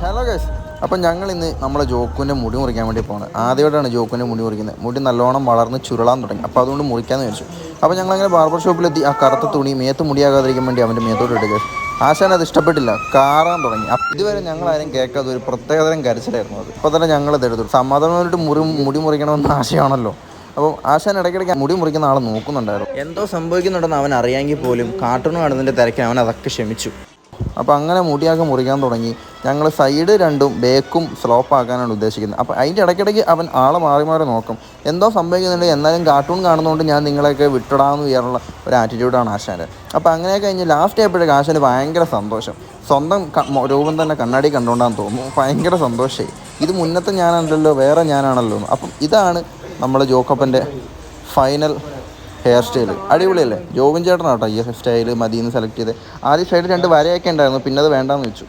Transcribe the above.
Hello guys, അപ്പം ഞങ്ങൾ ഇന്ന് നമ്മളെ ജോക്കുവിൻ്റെ മുടി മുറിക്കാൻ വേണ്ടി പോകുന്നത്. ആദ്യമായിട്ടാണ് ജോക്കുവിൻ്റെ മുടി മുറിക്കുന്നത്. മുടി നല്ലോണം വളർന്ന് ചുരുളാൻ തുടങ്ങി. അപ്പോൾ അതുകൊണ്ട് മുറിക്കാമെന്ന് വിചാരിച്ചു. അപ്പോൾ ഞങ്ങളങ്ങനെ ബാർബർ ഷോപ്പിലെത്തി. ആ കറുത്ത തുണി മേത്ത് മുടിയാകാതിരിക്കാൻ വേണ്ടി അവൻ്റെ മേത്തോട്ട് ഇടുക. ആശാൻ അത് ഇഷ്ടപ്പെട്ടില്ല, കാറാൻ തുടങ്ങി. ഇതുവരെ ഞങ്ങളാരും കേൾക്കാതെ ഒരു പ്രത്യേകതരം കരച്ചിലായിരുന്നു അത്. ഇപ്പോൾ തന്നെ ഞങ്ങളത് എടുത്തു. സമാധാനമായിട്ട് മുടി മുറിക്കണമെന്ന ആശയമാണല്ലോ. അപ്പോൾ ആശാൻ ഇടയ്ക്കിടയ്ക്ക് മുടി മുറിക്കുന്ന ആളെ നോക്കുന്നുണ്ടായിരുന്നു. എന്തോ സംഭവിക്കുന്നുണ്ടെന്ന് അവൻ അറിയാമെങ്കിൽ പോലും കാർട്ടൂൺ കാണുന്നതിൻ്റെ തിരക്കിന് അവൻ അതൊക്കെ ക്ഷമിച്ചു. അപ്പോൾ അങ്ങനെ മുടിയാകെ മുറിക്കാൻ തുടങ്ങി. ഞങ്ങൾ സൈഡ് രണ്ടും ബേക്കും സ്ലോപ്പ് ആക്കാനാണ് ഉദ്ദേശിക്കുന്നത്. അപ്പോൾ അതിൻ്റെ ഇടയ്ക്കിടയ്ക്ക് അവൻ ആളെ മാറി മാറി നോക്കും. എന്തോ സംഭവിക്കുന്നുണ്ട്, എന്നാലും കാർട്ടൂൺ കാണുന്നതുകൊണ്ട് ഞാൻ നിങ്ങളെയൊക്കെ വിട്ടിടാമെന്ന് വിചാരിച്ചുള്ള ഒരു ആറ്റിറ്റ്യൂഡാണ് ആശാൻ്റെ. അപ്പോൾ അങ്ങനെ കഴിഞ്ഞ് ലാസ്റ്റ് ആയപ്പോഴേക്കും ആശാന് ഭയങ്കര സന്തോഷം. സ്വന്തം രൂപം തന്നെ കണ്ണാടി കണ്ടുകൊണ്ടാന്ന് തോന്നുന്നു. ഭയങ്കര സന്തോഷമായി. ഇത് മുന്നത്തെ ഞാനാണല്ലോ, വേറെ ഞാനാണല്ലോ. അപ്പം ഇതാണ് നമ്മൾ ജോക്കപ്പൻ്റെ ഫൈനൽ ഹെയർ സ്റ്റൈൽ. അടിപൊളിയല്ലേ? ജോബിൻ ചേട്ടനാട്ടോ ഈ സ്റ്റൈൽ മതിയെന്ന് സെലക്ട് ചെയ്ത്. ആദ്യം സൈഡ് 2 വരയൊക്കെ ഉണ്ടായിരുന്നു, പിന്നെ അത് വേണ്ടാന്ന് വെച്ചു.